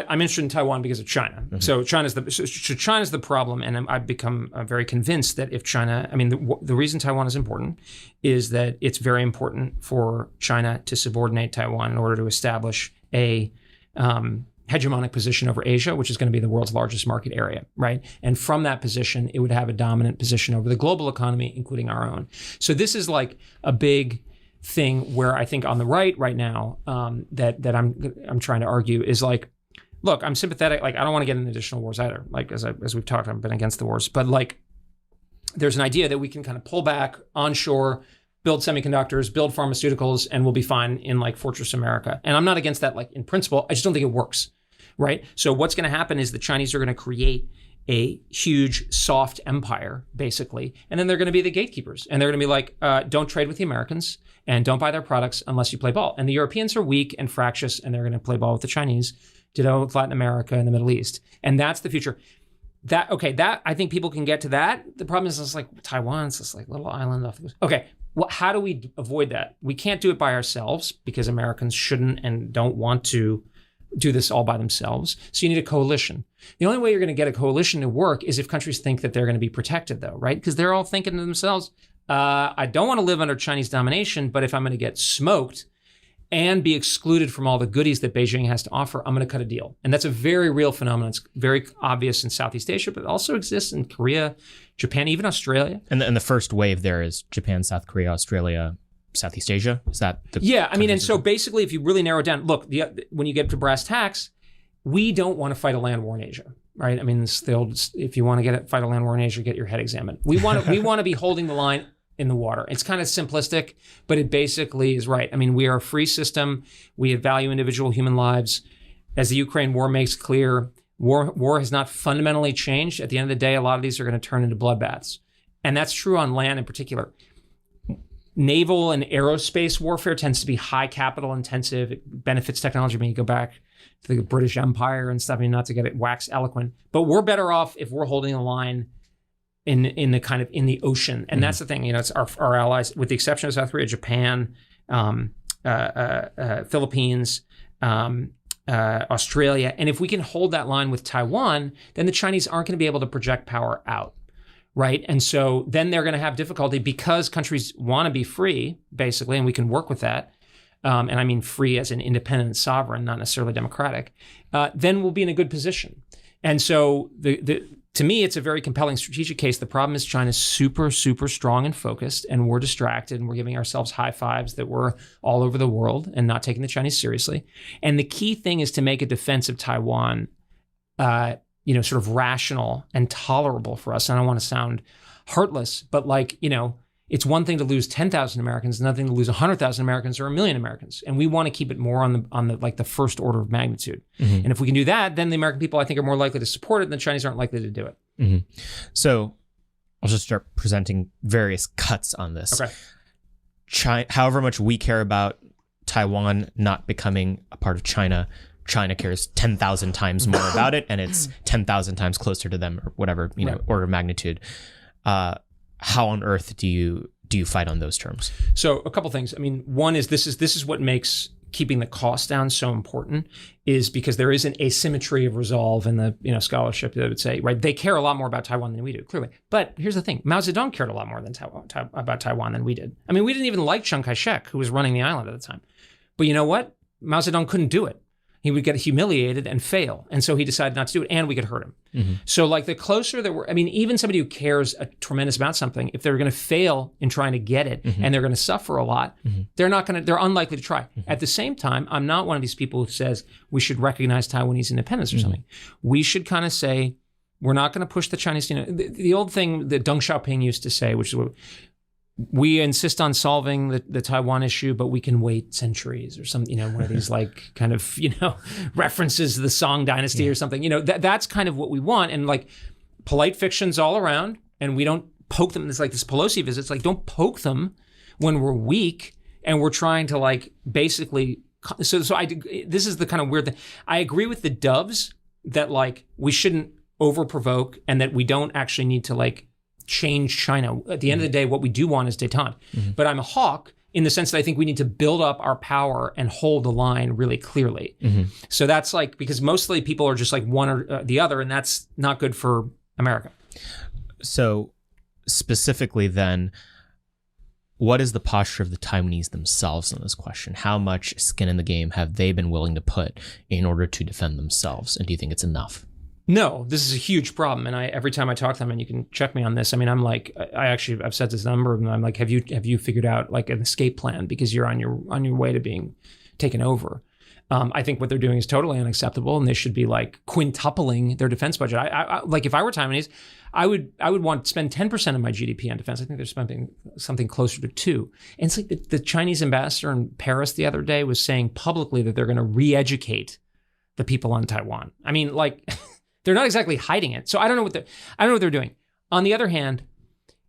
I'm interested in Taiwan because of China. Mm-hmm. So China's the problem, and I've become very convinced that if China, the reason Taiwan is important is that it's very important for China to subordinate Taiwan in order to establish a hegemonic position over Asia, which is going to be the world's largest market area, right? And from that position, it would have a dominant position over the global economy, including our own. So this is like a big thing where I think on the right now, that I'm trying to argue is like, look, I'm sympathetic. Like, I don't want to get into additional wars either. Like, as we've talked, I've been against the wars, but like, there's an idea that we can kind of pull back onshore, build semiconductors, build pharmaceuticals, and we'll be fine in like Fortress America. And I'm not against that, like in principle. I just don't think it works, right? So what's going to happen is the Chinese are going to create a huge soft empire, basically, and then they're going to be the gatekeepers, and they're going to be like, don't trade with the Americans and don't buy their products unless you play ball. And the Europeans are weak and fractious, and they're going to play ball with the Chinese, ditto with Latin America and the Middle East, and that's the future. That I think people can get to that. The problem is it's like Taiwan, it's this like little island off the coast. Okay, well, how do we avoid that? We can't do it by ourselves because Americans shouldn't and don't want to do this all by themselves. So you need a coalition. The only way you're going to get a coalition to work is if countries think that they're going to be protected, though, right? Because they're all thinking to themselves, I don't want to live under Chinese domination, but if I'm going to get smoked and be excluded from all the goodies that Beijing has to offer, I'm going to cut a deal. And that's a very real phenomenon. It's very obvious in Southeast Asia, but it also exists in Korea, Japan, even Australia. And the first wave there is Japan, South Korea, Australia, Southeast Asia. Is that the and so basically, if you really narrow it down, look, when you get to brass tacks, we don't want to fight a land war in Asia, right? I mean, it's the old, if you want to fight a land war in Asia, get your head examined. We want to be holding the line in the water. It's kind of simplistic, but it basically is right. I mean, we are a free system. We value individual human lives. As the Ukraine war makes clear, war has not fundamentally changed. At the end of the day, a lot of these are going to turn into bloodbaths. And that's true on land in particular. Naval and aerospace warfare tends to be high capital intensive. It benefits technology. I mean, you go back to the British Empire and stuff. I mean, not to get it wax eloquent, but we're better off if we're holding a line in the ocean. And that's the thing, it's our allies, with the exception of South Korea, Japan, Philippines, Australia. And if we can hold that line with Taiwan, then the Chinese aren't going to be able to project power out. Right. And so then they're going to have difficulty because countries want to be free, basically, and we can work with that. And I mean free as an independent sovereign, not necessarily democratic. Then we'll be in a good position. And so to me, it's a very compelling strategic case. The problem is China's super, super strong and focused, and we're distracted, and we're giving ourselves high fives that we're all over the world and not taking the Chinese seriously. And the key thing is to make a defense of Taiwan sort of rational and tolerable for us. And I don't want to sound heartless, but it's one thing to lose 10,000 Americans, another thing to lose 100,000 Americans or 1 million Americans. And we want to keep it more on the first order of magnitude. Mm-hmm. And if we can do that, then the American people, I think, are more likely to support it, and the Chinese aren't likely to do it. Mm-hmm. So I'll just start presenting various cuts on this. Okay. However much we care about Taiwan not becoming a part of China cares 10,000 times more about it, and it's 10,000 times closer to them, or whatever, order of magnitude. How on earth do you fight on those terms? So a couple things. I mean, one is this is what makes keeping the cost down so important, is because there is an asymmetry of resolve in the scholarship that would say, right, they care a lot more about Taiwan than we do, clearly. But here's the thing: Mao Zedong cared a lot more than about Taiwan than we did. I mean, we didn't even like Chiang Kai-shek, who was running the island at the time. But you know what? Mao Zedong couldn't do it. He would get humiliated and fail. And so he decided not to do it, and we could hurt him. Mm-hmm. So the closer that even somebody who cares a tremendous amount something, if they're going to fail in trying to get it, mm-hmm. and they're going to suffer a lot, mm-hmm. they're unlikely to try. Mm-hmm. At the same time, I'm not one of these people who says we should recognize Taiwanese independence or mm-hmm. something. We should kind of say, we're not going to push the Chinese, the old thing that Deng Xiaoping used to say, which is what, we insist on solving the Taiwan issue, but we can wait centuries, or some, one of these kind of, references to the Song Dynasty or something. That's kind of what we want. And polite fiction's all around, and we don't poke them. It's like this Pelosi visit. It's like, don't poke them when we're weak and we're trying to basically. So this is the kind of weird thing. I agree with the doves that we shouldn't over provoke, and that we don't actually need to change China. At the end of the day, what we do want is détente. Mm-hmm. But I'm a hawk, in the sense that I think we need to build up our power and hold the line really clearly. So that's like, because mostly people are just like one or the other, and that's not good for America. So specifically then, what is the posture of the Taiwanese themselves on this question? How much skin in the game have they been willing to put in order to defend themselves? And do you think it's enough? No, this is a huge problem. And every time I talk to them, and you can check me on this, I mean, I'm like, I've said this number of them. I'm like, have you figured out like an escape plan, because you're on your way to being taken over? I think what they're doing is totally unacceptable, and they should be like quintupling their defense budget. I like, if I were Taiwanese, I would want to spend 10% of my GDP on defense. I think they're spending something closer to 2%. And it's like the Chinese ambassador in Paris the other day was saying publicly that they're going to re-educate the people on Taiwan. I mean, like, they're not exactly hiding it. So I don't know what they're doing. On the other hand,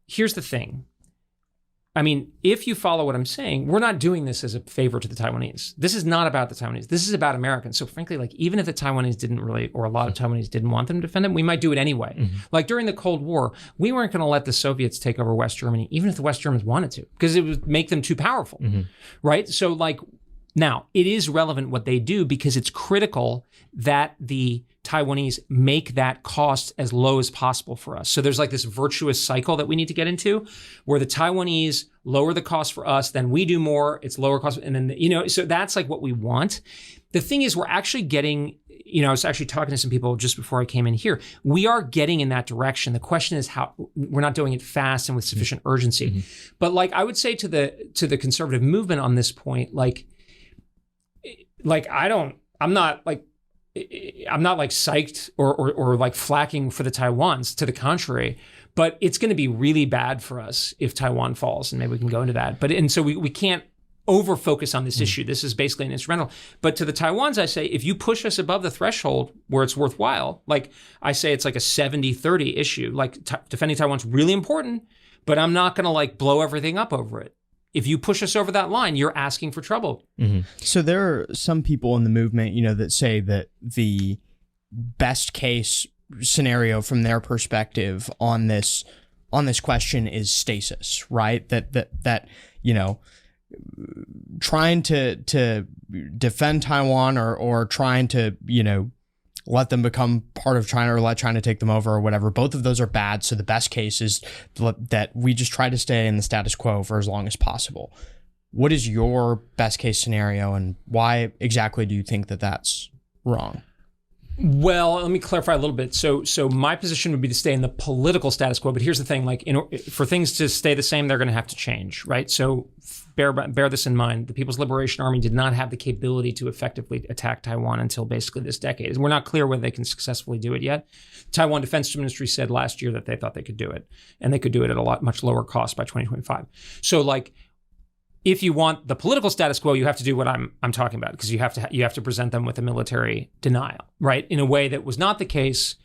here's the thing. I mean, if you follow what I'm saying, we're not doing this as a favor to the Taiwanese. This is not about the Taiwanese. This is about Americans. So frankly, like, even if the Taiwanese didn't really, or a lot of Taiwanese didn't want them to defend them, we might do it anyway. Like during the Cold War, we weren't going to let the Soviets take over West Germany, even if the West Germans wanted to, because it would make them too powerful, right? So like, now, it is relevant what they do, because it's critical that the Taiwanese make that cost as low as possible for us. So there's like this virtuous cycle that we need to get into, where the Taiwanese lower the cost for us, then we do more, it's lower cost, and then, so that's like what we want. The thing is, we're actually getting, I was actually talking to some people just before I came in here. We are getting in that direction. The question is how we're not doing it fast and with sufficient urgency. But like, I would say to the conservative movement on this point, I'm not psyched or like flacking for the Taiwans. To the contrary, but it's going to be really bad for us if Taiwan falls, and maybe we can go into that. And so we can't over focus on this issue. This is basically an instrumental. But to the Taiwans, I say, if you push us above the threshold where it's worthwhile, like I say, it's like a 70-30 issue. Like defending Taiwan's really important, but I'm not going to like blow everything up over it. If you push us over that line, you're asking for trouble. So there are some people in the movement, that say that the best case scenario from their perspective on this question is stasis, right? That trying to defend Taiwan or trying to, let them become part of China, or let China take them over, or whatever. Both of those are bad. So the best case is that we just try to stay in the status quo for as long as possible. What is your best case scenario, and why exactly do you think that that's wrong? Well, let me clarify a little bit. So my position would be to stay in the political status quo. But here's the thing: like, for things to stay the same, they're going to have to change, right? So bear this in mind. The People's Liberation Army did not have the capability to effectively attack Taiwan until basically this decade. We're not clear whether they can successfully do it yet. Taiwan Defense Ministry said last year that they thought they could do it, and they could do it at a much lower cost by 2025. So like, if you want the political status quo, you have to do what I'm talking about, because you have to present them with a military denial, right? In a way that was not the case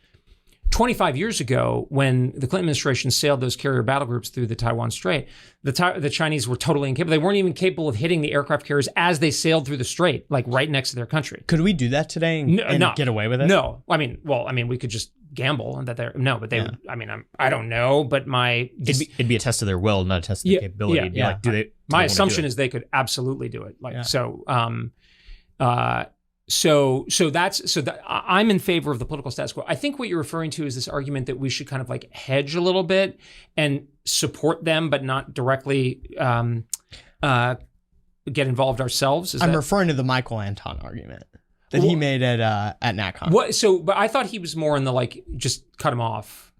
25 years ago, when the Clinton administration sailed those carrier battle groups through the Taiwan Strait. The Chinese were totally incapable. They weren't even capable of hitting the aircraft carriers as they sailed through the strait, like right next to their country. Could we do that today and get away with it? No. I mean, we could just gamble and that they're but they would. I mean, I don't know, but it'd be a test of their will, not a test of their capability. Like, my assumption is they could absolutely do it. I'm in favor of the political status quo. I think what you're referring to is this argument that we should kind of like hedge a little bit and support them, but not directly get involved ourselves. I'm referring to the Michael Anton argument that he made at NatCon. But I thought he was more in the like, just cut him off.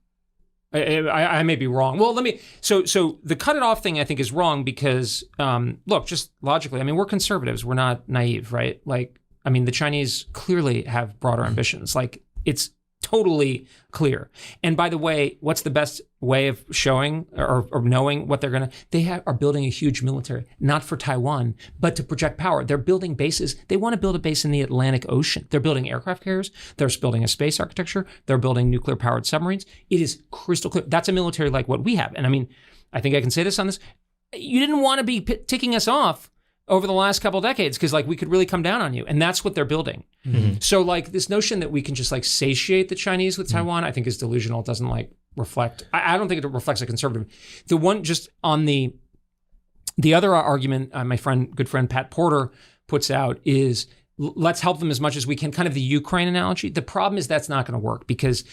I may be wrong. Well, so the cut it off thing I think is wrong because, look, just logically, I mean, we're conservatives. We're not naive, right? Like, I mean, the Chinese clearly have broader ambitions. Like, it's totally clear. And by the way, what's the best way of showing or knowing what they're going to... They are building a huge military, not for Taiwan, but to project power. They're building bases. They want to build a base in the Atlantic Ocean. They're building aircraft carriers. They're building a space architecture. They're building nuclear-powered submarines. It is crystal clear. That's a military like what we have. And I mean, I think I can say this on this. You didn't want to be ticking us off over the last couple of decades, because like we could really come down on you, and that's what they're building. Mm-hmm. So like this notion that we can just like satiate the Chinese with Taiwan, I think is delusional. It doesn't like reflect. I don't think it reflects a conservative. The one just on the The other argument my good friend Pat Porter puts out is let's help them as much as we can, kind of the Ukraine analogy. The problem is that's not going to work because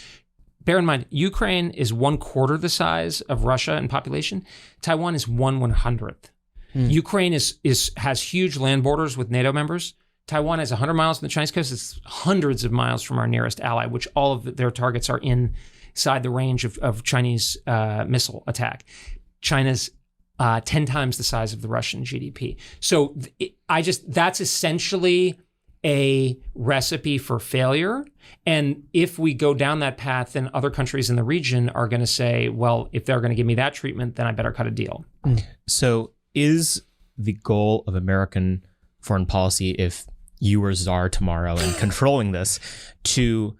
bear in mind, Ukraine is 1/4 the size of Russia in population. Taiwan is 1/100th. Ukraine has huge land borders with NATO members. Taiwan has 100 miles from the Chinese coast. It's hundreds of miles from our nearest ally, which all of their targets are inside the range of Chinese missile attack. China's 10 times the size of the Russian GDP. So that's essentially a recipe for failure. And if we go down that path, then other countries in the region are going to say, well, if they're going to give me that treatment, then I better cut a deal. So is the goal of American foreign policy, if you were czar tomorrow and controlling this, to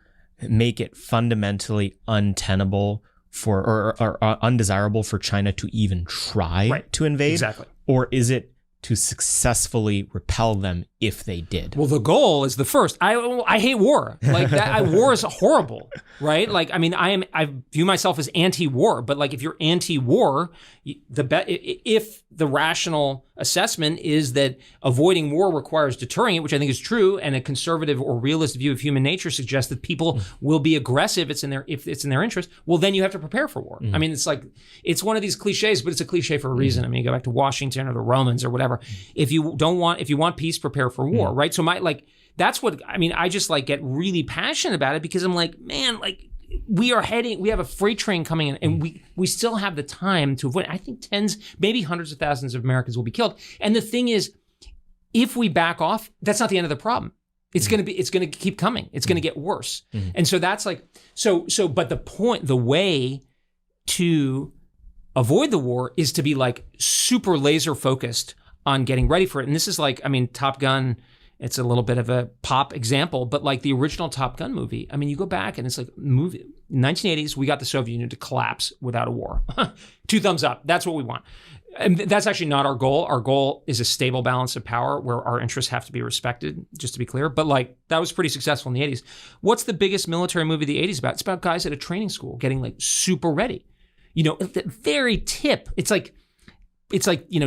make it fundamentally untenable or undesirable for China to even try to invade? Exactly. Or is it to successfully repel them if they did? Well, the goal is the first. I hate war. Like that, war is horrible, right? Like, I mean, I view myself as anti-war, but like if you're anti-war, if the rational assessment is that avoiding war requires deterring it, which I think is true, and a conservative or realist view of human nature suggests that people will be aggressive if it's in their interest, well, then you have to prepare for war. I mean, it's one of these cliches, but it's a cliche for a reason. I mean, you go back to Washington or the Romans or whatever. If you want peace, prepare for war, right? So that's what, I mean, I just get really passionate about it because I'm like, man, we have a freight train coming in and we still have the time to avoid it. I think tens, maybe hundreds of thousands of Americans will be killed. And the thing is, if we back off, that's not the end of the problem. It's going to keep coming. It's going to get worse. And so that's but the way to avoid the war is to be super laser focused on getting ready for it. And this is Top Gun, it's a little bit of a pop example, but the original Top Gun movie, I mean, you go back and it's movie, 1980s, we got the Soviet Union to collapse without a war. 2 thumbs up. That's what we want. And that's actually not our goal. Our goal is a stable balance of power where our interests have to be respected, just to be clear. But that was pretty successful in the 80s. What's the biggest military movie of the 80s about? It's about guys at a training school getting super ready. At the very tip, it's like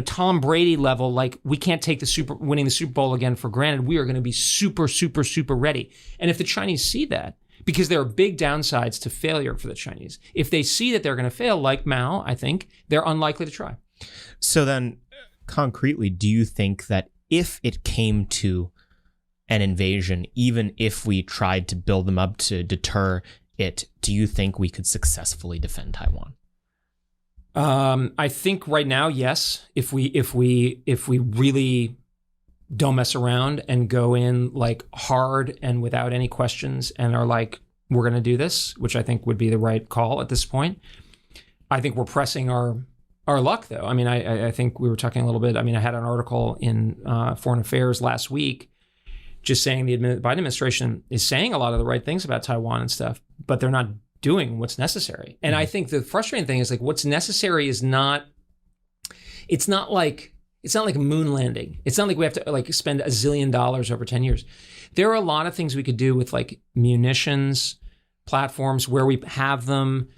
Tom Brady level, we can't take winning the Super Bowl again for granted. We are going to be super, super, super ready. And if the Chinese see that, because there are big downsides to failure for the Chinese, if they see that they're going to fail, like Mao, I think, they're unlikely to try. So then, concretely, do you think that if it came to an invasion, even if we tried to build them up to deter it, do you think we could successfully defend Taiwan? I think right now, yes. If we really don't mess around and go in hard and without any questions and are we're going to do this, which I think would be the right call at this point. I think we're pressing our luck, though. I mean, I think we were talking a little bit. I mean, I had an article in Foreign Affairs last week just saying the Biden administration is saying a lot of the right things about Taiwan and stuff, but they're not doing what's necessary. And I think the frustrating thing is what's necessary is not like a moon landing. It's not like we have to spend $1 zillion over 10 years. There are a lot of things we could do with munitions platforms where we have them,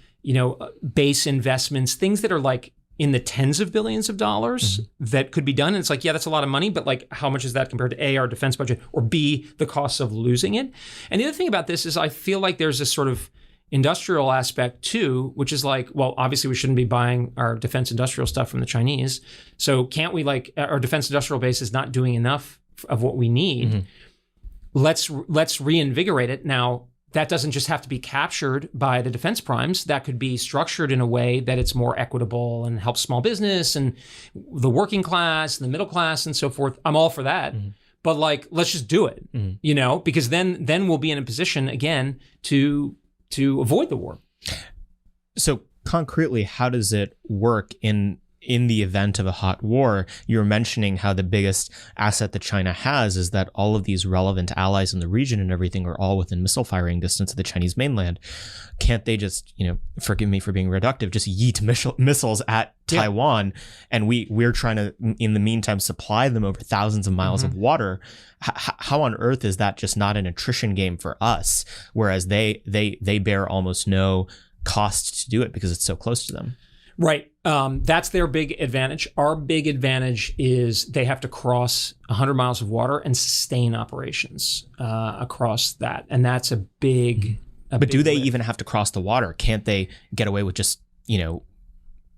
base investments, things that are in the tens of billions of dollars that could be done. And it's yeah, that's a lot of money, but how much is that compared to A, our defense budget, or B, the costs of losing it? And the other thing about this is I feel there's this sort of industrial aspect too, which is well, obviously we shouldn't be buying our defense industrial stuff from the Chinese. So can't we our defense industrial base is not doing enough of what we need. Let's reinvigorate it. Now, that doesn't just have to be captured by the defense primes. That could be structured in a way that it's more equitable and helps small business and the working class and the middle class and so forth. I'm all for that. But let's just do it, because then we'll be in a position again to avoid the war. So concretely, how does it work in the event of a hot war? You're mentioning how the biggest asset that China has is that all of these relevant allies in the region and everything are all within missile firing distance of the Chinese mainland. Can't they just, forgive me for being reductive, just yeet missiles at Taiwan, and we're trying to, in the meantime, supply them over thousands of miles of water? How on earth is that just not an attrition game for us, whereas they bear almost no cost to do it because it's so close to them? Right. That's their big advantage. Our big advantage is they have to cross 100 miles of water and sustain operations across that. And that's a big... But do they even have to cross the water? Can't they get away with just,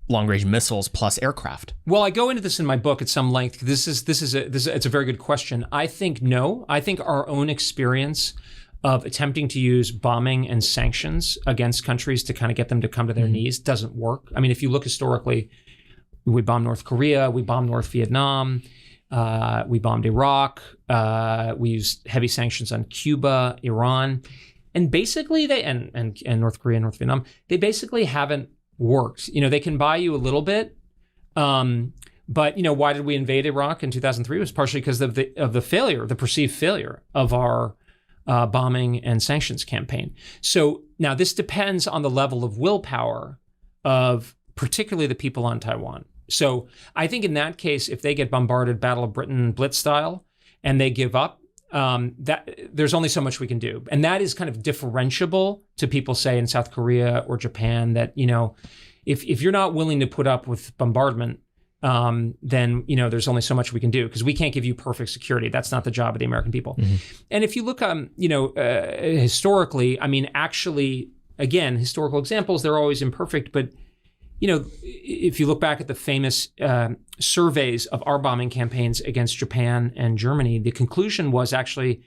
long-range missiles plus aircraft? Well, I go into this in my book at some length. It's a very good question. I think no. I think our own experience of attempting to use bombing and sanctions against countries to kind of get them to come to their knees doesn't work. I mean, if you look historically, we bombed North Korea, we bombed North Vietnam, we bombed Iraq, we used heavy sanctions on Cuba, Iran, and basically and North Korea and North Vietnam, they basically haven't worked. They can buy you a little bit, but why did we invade Iraq in 2003? It was partially because of the failure, the perceived failure of our bombing and sanctions campaign. So now this depends on the level of willpower of particularly the people on Taiwan. So I think in that case, if they get bombarded Battle of Britain Blitz style and they give up, that there's only so much we can do. And that is kind of differentiable to people, say, in South Korea or Japan, that, if you're not willing to put up with bombardment, then there's only so much we can do because we can't give you perfect security. That's not the job of the American people. And if you look, historically, I mean, actually, again, historical examples, they're always imperfect. But if you look back at the famous surveys of our bombing campaigns against Japan and Germany, the conclusion was actually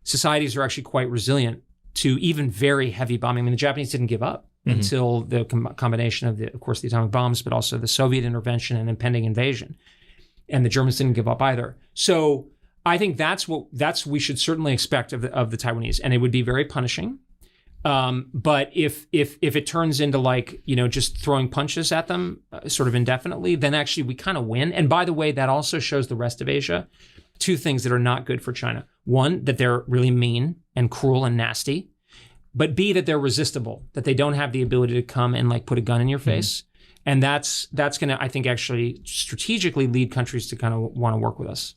societies are actually quite resilient to even very heavy bombing. I mean, the Japanese didn't give up until the combination of course, the atomic bombs, but also the Soviet intervention and impending invasion. And the Germans didn't give up either. So I think we should certainly expect of the Taiwanese, and it would be very punishing. But if it turns into just throwing punches at them sort of indefinitely, then actually we kind of win. And by the way, that also shows the rest of Asia two things that are not good for China. One, that they're really mean and cruel and nasty. But B, that they're resistible, that they don't have the ability to come and put a gun in your face. And that's going to, I think, actually strategically lead countries to kind of want to work with us.